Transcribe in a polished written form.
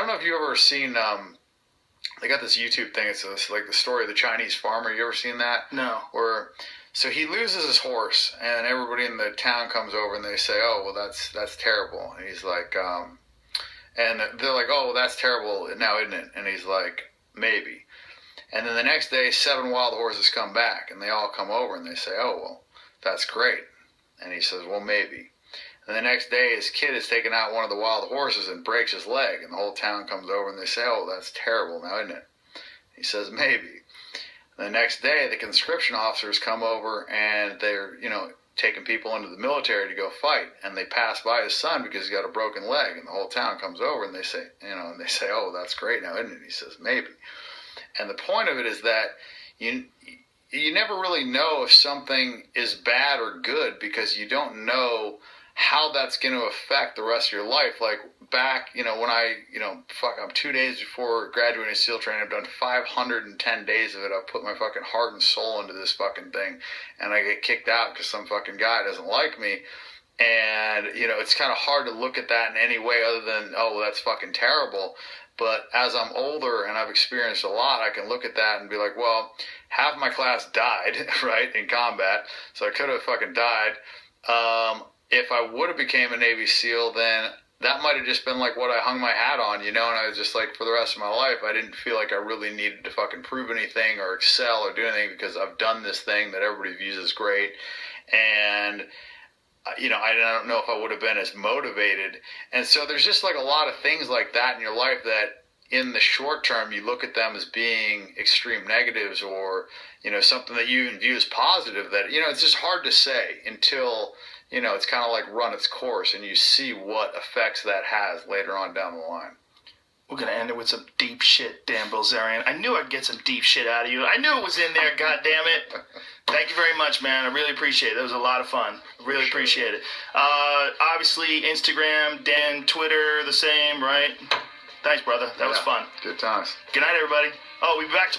know if you've ever seen, they got this YouTube thing. It's like the story of the Chinese farmer. You ever seen that? No. So he loses his horse, and everybody in the town comes over, and they say, "Oh, well, that's terrible." And he's like, and they're like, "Oh, well, that's terrible now, isn't it?" And he's like, "Maybe." And then the next day, 7 wild horses come back, and they all come over, and they say, "Oh, well, that's great." And he says, "Well, maybe." And the next day, his kid is taking out one of the wild horses and breaks his leg, and the whole town comes over, and they say, "Oh, that's terrible now, isn't it?" He says, "Maybe." The next day, the conscription officers come over, and they're, taking people into the military to go fight, and they pass by his son because he's got a broken leg, and the whole town comes over, and they say, "Oh, that's great now, isn't it?" He says, "Maybe." And the point of it is that you never really know if something is bad or good because you don't know how that's going to affect the rest of your life. Like back, when I'm 2 days before graduating SEAL training, I've done 510 days of it. I've put my fucking heart and soul into this fucking thing, and I get kicked out because some fucking guy doesn't like me. And, it's kind of hard to look at that in any way other than, oh, well, that's fucking terrible. But as I'm older and I've experienced a lot, I can look at that and be like, well, half my class died, right, in combat, so I could have fucking died. If I would have became a Navy SEAL, then that might have just been like what I hung my hat on, and I was just like, for the rest of my life, I didn't feel like I really needed to fucking prove anything or excel or do anything because I've done this thing that everybody views as great. And I don't know if I would have been as motivated. And so there's just like a lot of things like that in your life that in the short term you look at them as being extreme negatives or, something that you even view as positive that, it's just hard to say until, it's kind of like run its course and you see what effects that has later on down the line. We're going to end it with some deep shit, Dan Bilzerian. I knew I'd get some deep shit out of you. I knew it was in there, goddammit. Thank you very much, man. I really appreciate it. That was a lot of fun. Really appreciate it. Obviously, Instagram, Dan, Twitter, the same, right? Thanks, brother. That was fun. Good times. Good night, everybody. Oh, we'll be back tomorrow.